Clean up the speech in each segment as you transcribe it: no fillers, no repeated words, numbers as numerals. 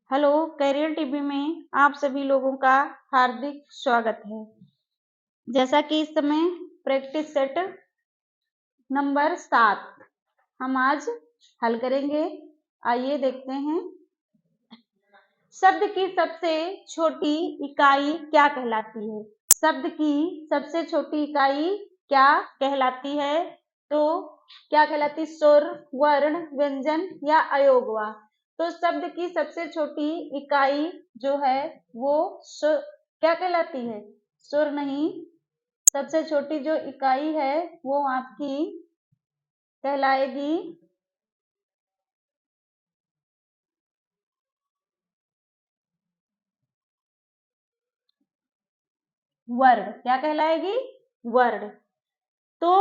Hello, career TV में आप सभी लोगों का हार्दिक स्वागत है। जैसा कि इस समय प्रैक्टिस सेट नंबर 7 हम आज हल करेंगे। आइए देखते हैं। शब्द की सबसे छोटी इकाई क्या कहलाती है? शब्द की सबसे छोटी इकाई क्या कहलाती है? तो क्या कहलाती? स्वर, वर्ण, व्यंजन या अयोगवा? तो शब्द की सबसे छोटी इकाई जो है वो क्या कहलाती है? स्वर नहीं, सबसे छोटी जो इकाई है वो आपकी कहलाएगी वर्ण। क्या कहलाएगी? वर्ण। तो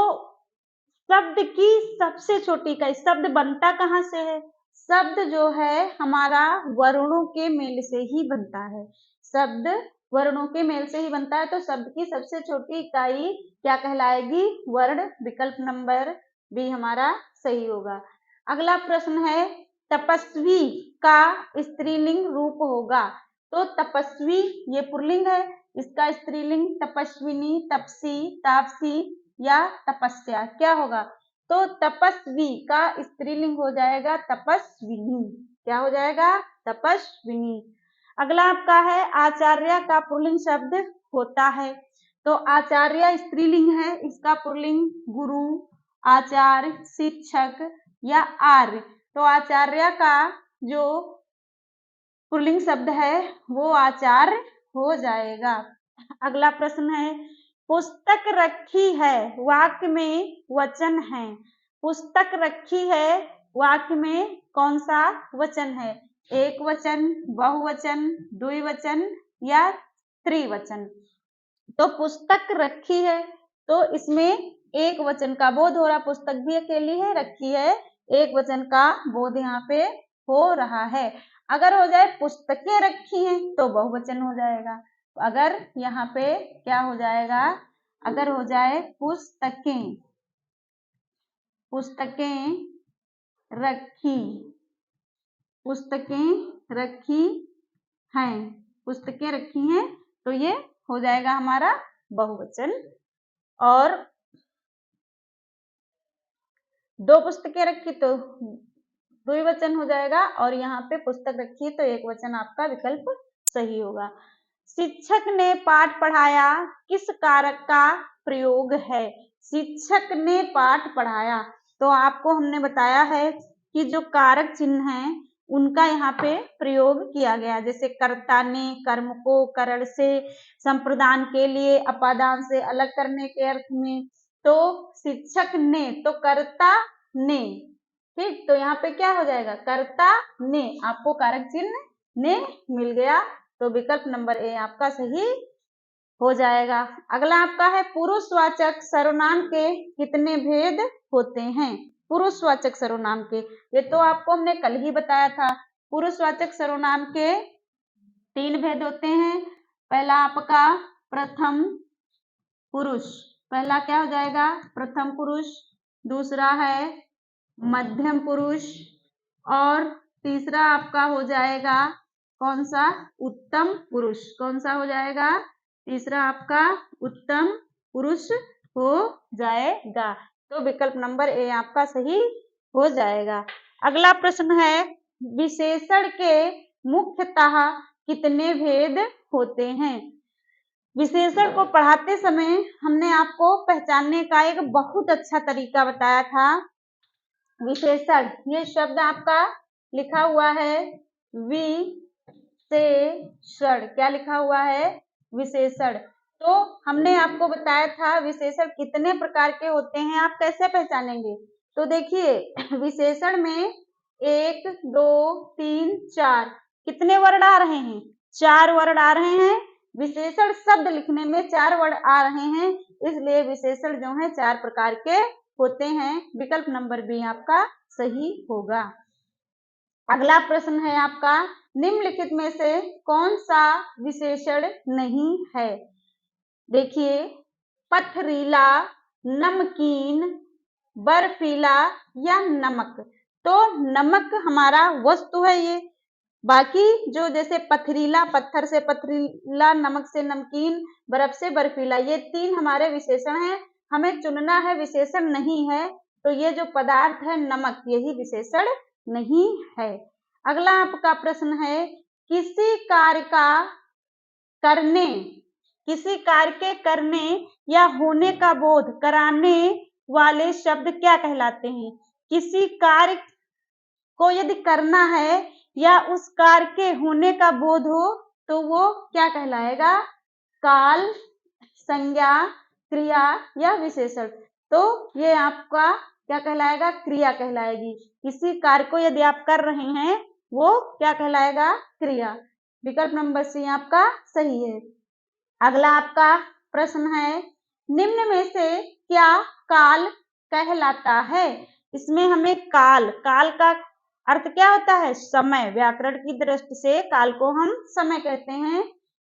शब्द की सबसे छोटी इकाई, शब्द बनता कहाँ से है? शब्द जो है हमारा वर्णों के मेल से ही बनता है। शब्द वर्णों के मेल से ही बनता है, तो शब्द की सबसे छोटी इकाई क्या कहलाएगी? वर्ण। विकल्प नंबर बी हमारा सही होगा। अगला प्रश्न है, तपस्वी का स्त्रीलिंग रूप होगा। तो तपस्वी ये पुल्लिंग है, इसका स्त्रीलिंग तपस्विनी, तपसी, तापसी या तपस्या क्या होगा? तो तपस्वी का स्त्रीलिंग हो जाएगा तपस्विनी। क्या हो जाएगा? तपस्विनी। अगला आपका है, आचार्य का पुल्लिंग शब्द होता है। तो आचार्य स्त्रीलिंग है, इसका पुल्लिंग गुरु, आचार्य, शिक्षक या आर्य। तो आचार्य का जो पुल्लिंग शब्द है वो आचार्य हो जाएगा। अगला प्रश्न है, पुस्तक रखी है वाक्य में वचन है। पुस्तक रखी है वाक्य में कौन सा वचन है? एक वचन, बहुवचन, द्विवचन या त्रिवचन? तो पुस्तक रखी है, तो इसमें एक वचन का बोध हो रहा। पुस्तक भी अकेली है, रखी है, एक वचन का बोध यहाँ पे हो रहा है। अगर हो जाए पुस्तकें रखी हैं तो बहुवचन हो जाएगा। अगर यहाँ पे क्या हो जाएगा? अगर हो जाए पुस्तकें, पुस्तकें रखी, पुस्तकें रखी हैं, पुस्तकें रखी हैं, तो ये हो जाएगा हमारा बहुवचन। और दो पुस्तकें रखी तो द्विवचन हो जाएगा, और यहाँ पे पुस्तक रखी है तो एक वचन आपका विकल्प सही होगा। शिक्षक ने पाठ पढ़ाया किस कारक का प्रयोग है? शिक्षक ने पाठ पढ़ाया, तो आपको हमने बताया है कि जो कारक चिन्ह हैं उनका यहाँ पे प्रयोग किया गया। जैसे कर्ता ने कर्म को करण से, संप्रदान के लिए, अपादान से अलग करने के अर्थ में। तो शिक्षक ने तो कर्ता ने, ठीक, तो यहाँ पे क्या हो जाएगा? कर्ता ने। आपको कारक चिन्ह ने मिल गया, तो विकल्प नंबर ए आपका सही हो जाएगा। अगला आपका है, पुरुषवाचक सर्वनाम के कितने भेद होते हैं? पुरुषवाचक सर्वनाम के, ये तो आपको हमने कल ही बताया था। पुरुषवाचक सर्वनाम के 3 भेद होते हैं। पहला आपका प्रथम पुरुष, पहला क्या हो जाएगा? प्रथम पुरुष। दूसरा है मध्यम पुरुष, और तीसरा आपका हो जाएगा कौन सा? उत्तम पुरुष। कौन सा हो जाएगा? तीसरा आपका उत्तम पुरुष हो जाएगा। तो विकल्प नंबर ए आपका सही हो जाएगा। अगला प्रश्न है, विशेषण के मुख्यतः कितने भेद होते हैं? विशेषण को पढ़ाते समय हमने आपको पहचानने का एक बहुत अच्छा तरीका बताया था। विशेषण, ये शब्द आपका लिखा हुआ है विशेषण। क्या लिखा हुआ है? विशेषण। तो हमने आपको बताया था विशेषण कितने प्रकार के होते हैं, आप कैसे पहचानेंगे? तो देखिए, विशेषण में 1 2 3 4 कितने वर्ण आ रहे हैं? 4 वर्ण आ रहे हैं। विशेषण शब्द लिखने में 4 वर्ण आ रहे हैं, इसलिए विशेषण जो है 4 प्रकार के होते हैं। विकल्प नंबर बी आपका सही होगा। अगला प्रश्न है आपका, निम्नलिखित में से कौन सा विशेषण नहीं है? देखिए, पथरीला, नमकीन, बर्फीला या नमक। तो नमक हमारा वस्तु है, ये बाकी जो जैसे पथरीला, पत्थर से पथरीला, नमक से नमकीन, बर्फ से बर्फीला, ये 3 हमारे विशेषण हैं। हमें चुनना है, विशेषण नहीं है, तो ये जो पदार्थ है नमक, यही विशेषण नहीं है। अगला आपका प्रश्न है, किसी कार्य का करने, किसी कार्य के करने या होने का बोध कराने वाले शब्द क्या कहलाते हैं? किसी कार्य को यदि करना है या उस कार्य के होने का बोध हो तो वो क्या कहलाएगा? काल, संज्ञा, क्रिया या विशेषण। तो ये आपका क्या कहलाएगा? क्रिया कहलाएगी। किसी कार्य को यदि आप कर रहे हैं वो क्या कहलाएगा? क्रिया। विकल्प नंबर सी आपका सही है। अगला आपका प्रश्न है, निम्न में से क्या काल कहलाता है? इसमें हमें काल, काल का अर्थ क्या होता है? समय। व्याकरण की दृष्टि से काल को हम समय कहते हैं।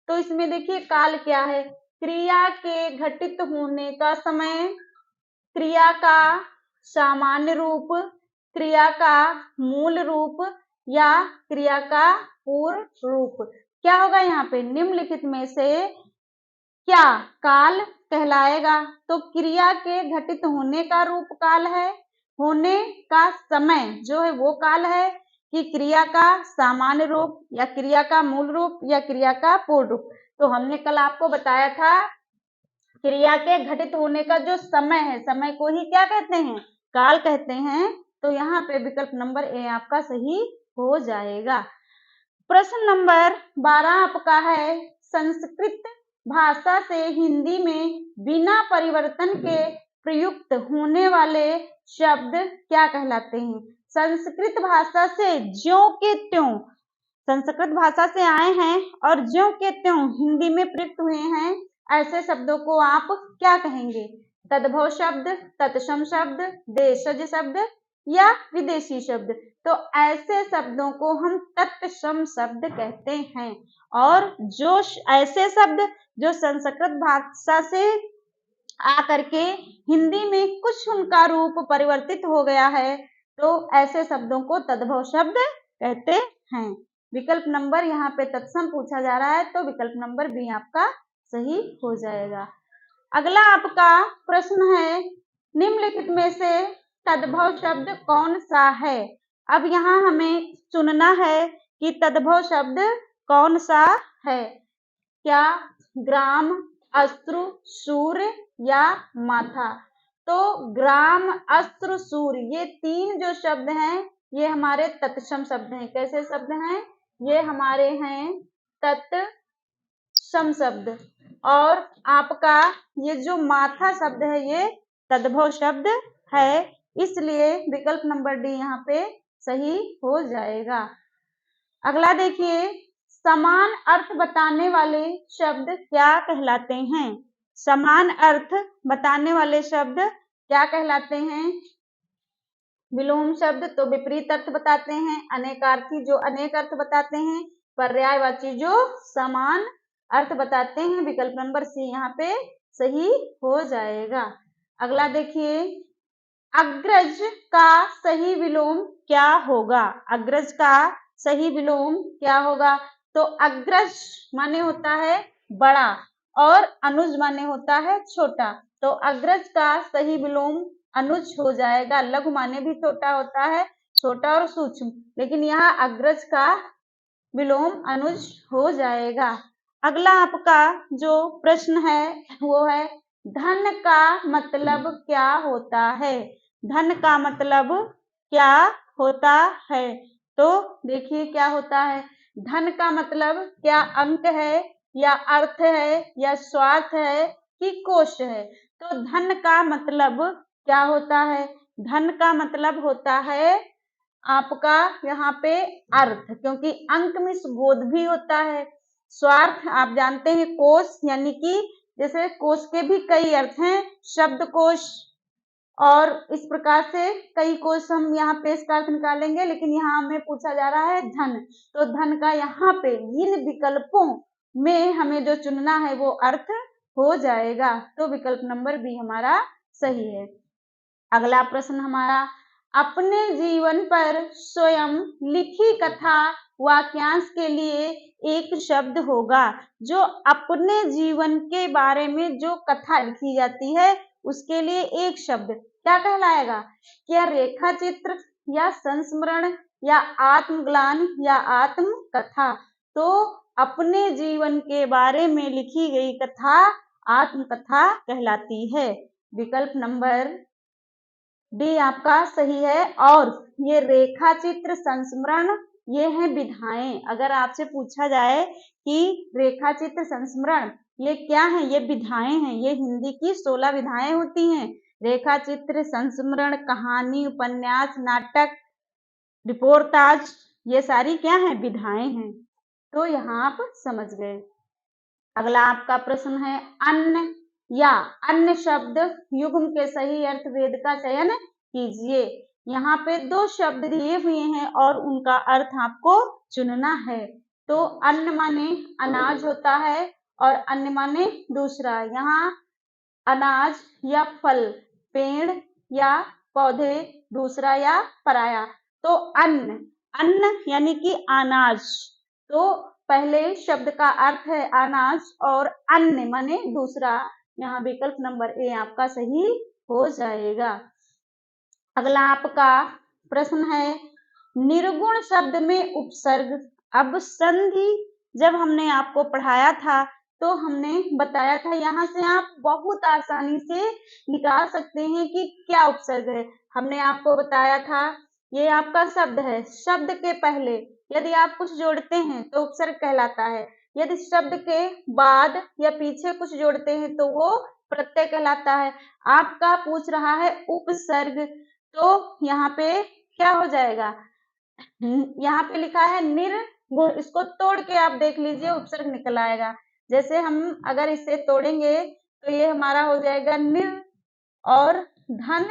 तो इसमें देखिए काल क्या है? क्रिया के घटित होने का समय, क्रिया का सामान्य रूप, क्रिया का मूल रूप या क्रिया का पूर्ण रूप। क्या होगा यहाँ पे? निम्नलिखित में से क्या काल कहलाएगा? तो क्रिया के घटित होने का रूप काल है, होने का समय जो है वो काल है, कि क्रिया का सामान्य रूप या क्रिया का मूल रूप या क्रिया का पूर्ण रूप। तो हमने कल आपको बताया था क्रिया के घटित होने का जो समय है, समय को ही क्या कहते हैं? काल कहते हैं। तो यहाँ पे विकल्प नंबर ए आपका सही हो जाएगा। प्रश्न नंबर 12 आपका है, संस्कृत भाषा से हिंदी में बिना परिवर्तन के प्रयुक्त होने वाले शब्द क्या कहलाते हैं? संस्कृत भाषा से ज्यों के त्यों, संस्कृत भाषा से आए हैं और ज्यों के त्यों हिंदी में प्रयुक्त हुए हैं, ऐसे शब्दों को आप क्या कहेंगे? तद्भव शब्द, तत्सम शब्द, देशज शब्द या विदेशी शब्द। तो ऐसे शब्दों को हम तत्सम शब्द कहते हैं। और जो ऐसे शब्द जो संस्कृत भाषा से आकर के हिंदी में कुछ उनका रूप परिवर्तित हो गया है, तो ऐसे शब्दों को तद्भव शब्द कहते हैं। विकल्प नंबर यहाँ पे तत्सम पूछा जा रहा है, तो विकल्प नंबर बी आपका सही हो जाएगा। अगला आपका प्रश्न है, निम्नलिखित में से तद्भव शब्द कौन सा है? अब यहाँ हमें चुनना है कि तद्भव शब्द कौन सा है। क्या ग्राम, अश्रु, सूर्य या माथा? तो ग्राम, अश्रु, सूर्य, ये 3 जो शब्द हैं ये हमारे तत्सम शब्द हैं। कैसे शब्द हैं? ये हमारे हैं तत्सम शब्द। और आपका ये जो माथा शब्द है ये तद्भव शब्द है, इसलिए विकल्प नंबर डी यहाँ पे सही हो जाएगा। अगला देखिए, समान अर्थ बताने वाले शब्द क्या कहलाते हैं? समान अर्थ बताने वाले शब्द क्या कहलाते हैं? विलोम शब्द तो विपरीत अर्थ बताते हैं, अनेकार्थी जो अनेक अर्थ बताते हैं, पर्यायवाची जो समान अर्थ बताते हैं। विकल्प नंबर सी यहाँ पे सही हो जाएगा। अगला देखिए, अग्रज का सही विलोम क्या होगा? अग्रज का सही विलोम क्या होगा? तो अग्रज माने होता है बड़ा और अनुज माने होता है छोटा। तो अग्रज का सही विलोम अनुज हो जाएगा। लघु माने भी छोटा होता है, छोटा और सूक्ष्म, लेकिन यहाँ अग्रज का विलोम अनुज हो जाएगा। अगला आपका जो प्रश्न है वो है, धन का मतलब क्या होता है? धन का मतलब क्या होता है? तो देखिए क्या होता है, धन का मतलब क्या अंक है या अर्थ है या स्वार्थ है कि कोश है? तो धन का मतलब क्या होता है? धन का मतलब होता है आपका यहाँ पे अर्थ, क्योंकि अंक में बोध भी होता है। स्वार्थ आप जानते हैं कोश, यानी कि जैसे कोश के भी कई अर्थ हैं, शब्द कोश और इस प्रकार से कई कोश हम यहाँ पे इसका अर्थ निकालेंगे, लेकिन यहाँ हमें पूछा जा रहा है धन। तो धन का यहाँ पे इन विकल्पों में हमें जो चुनना है वो अर्थ हो जाएगा। तो विकल्प नंबर बी हमारा सही है। अगला प्रश्न हमारा, अपने जीवन पर स्वयं लिखी कथा वाक्यांश के लिए एक शब्द होगा। जो अपने जीवन के बारे में जो कथा लिखी जाती है उसके लिए एक शब्द क्या कहलाएगा? क्या रेखा चित्र या संस्मरण या आत्मग्लान या आत्मकथा? तो अपने जीवन के बारे में लिखी गई कथा आत्मकथा कहलाती है। विकल्प नंबर डी आपका सही है। और ये रेखा चित्र संस्मरण ये है विधाएं। अगर आपसे पूछा जाए कि रेखा चित्र संस्मरण ये क्या है, ये विधाएं हैं। ये हिंदी की 16 विधाएं होती हैं। रेखा चित्र संस्मरण, कहानी, उपन्यास, नाटक, रिपोर्टाज, ये सारी क्या है? विधाएं हैं। तो यहाँ आप समझ गए। अगला आपका प्रश्न है अन्य या अन्य शब्द युग्म के सही अर्थ वेद का चयन कीजिए। यहाँ पे 2 शब्द दिए हुए हैं और उनका अर्थ आपको चुनना है। तो अन्न माने अनाज होता है और अन्य माने दूसरा। यहाँ अनाज या फल, पेड़ या पौधे, दूसरा या पराया। तो अन्न, अन्न यानी कि अनाज। तो पहले शब्द का अर्थ है अनाज और अन्य माने दूसरा। यहाँ विकल्प नंबर ए आपका सही हो जाएगा। अगला आपका प्रश्न है निर्गुण शब्द में उपसर्ग। अब संधि जब हमने आपको पढ़ाया था तो हमने बताया था यहाँ से आप बहुत आसानी से निकाल सकते हैं कि क्या उपसर्ग है। हमने आपको बताया था ये आपका शब्द है, शब्द के पहले यदि आप कुछ जोड़ते हैं तो उपसर्ग कहलाता है। यदि शब्द के बाद या पीछे कुछ जोड़ते हैं तो वो प्रत्यय कहलाता है। आपका पूछ रहा है उपसर्ग, तो यहाँ पे क्या हो जाएगा? यहाँ पे लिखा है निर्गुण, इसको तोड़ के आप देख लीजिए उपसर्ग निकल आएगा। जैसे हम अगर इसे तोड़ेंगे तो ये हमारा हो जाएगा निर और धन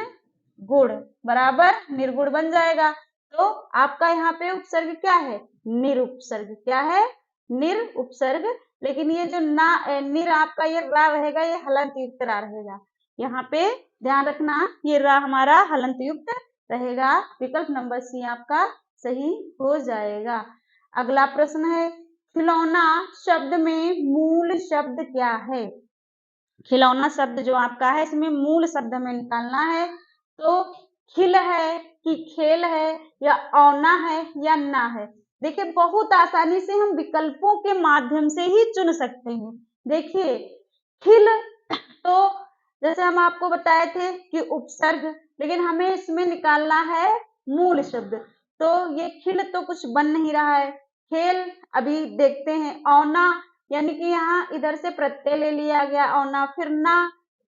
गुण बराबर निर्गुण बन जाएगा। तो आपका यहाँ पे उपसर्ग क्या है? निरुपसर्ग। क्या है? निर उपसर्ग। लेकिन ये जो ना निर आपका ये रा रहेगा, ये हलंत युक्त रा रहेगा। यहाँ पे ध्यान रखना ये रा हमारा हलंत युक्त रहेगा। विकल्प नंबर सी आपका सही हो जाएगा। अगला प्रश्न है खिलौना शब्द में मूल शब्द क्या है? खिलौना शब्द जो आपका है इसमें मूल शब्द हमें निकालना है। तो खिल है कि खेल है या औना है या ना है। देखिए बहुत आसानी से हम विकल्पों के माध्यम से ही चुन सकते हैं। देखिए खिल, तो जैसे हम आपको बताए थे कि उपसर्ग, लेकिन हमें इसमें निकालना है मूल शब्द। तो ये खिल तो कुछ बन नहीं रहा है। खेल अभी देखते हैं। औना यानी कि यहाँ इधर से प्रत्यय ले लिया गया औना, फिर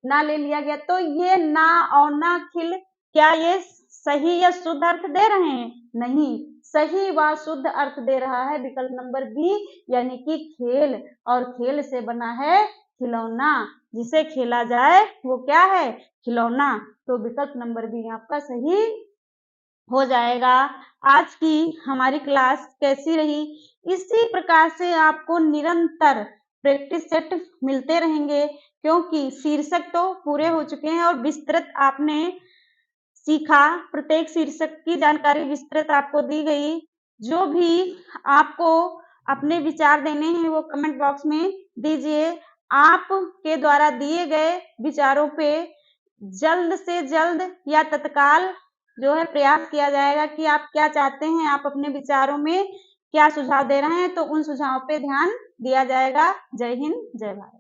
ना ले लिया गया। तो ये ना औना खिल क्या ये सही या शुद्ध अर्थ दे रहे हैं? नहीं, सही व शुद्ध अर्थ दे रहा है विकल्प नंबर बी यानी कि खेल। और खेल से बना है खिलौना, जिसे खेला जाए वो क्या है? खिलौना। तो विकल्प नंबर बी आपका सही हो जाएगा। आज की हमारी क्लास कैसी रही? इसी प्रकार से आपको निरंतर प्रैक्टिस सेट मिलते रहेंगे क्योंकि शीर्षक तो पूरे हो चुके हैं और विस्तृत आपने सीखा। प्रत्येक शीर्षक की जानकारी विस्तृत आपको दी गई। जो भी आपको अपने विचार देने हैं वो कमेंट बॉक्स में दीजिए। आपके द्वारा दिए गए विचारों पे जल्द से जल्द या तत्काल जो है प्रयास किया जाएगा कि आप क्या चाहते हैं, आप अपने विचारों में क्या सुझाव दे रहे हैं, तो उन सुझावों पे ध्यान दिया जाएगा। जय हिंद, जय भारत।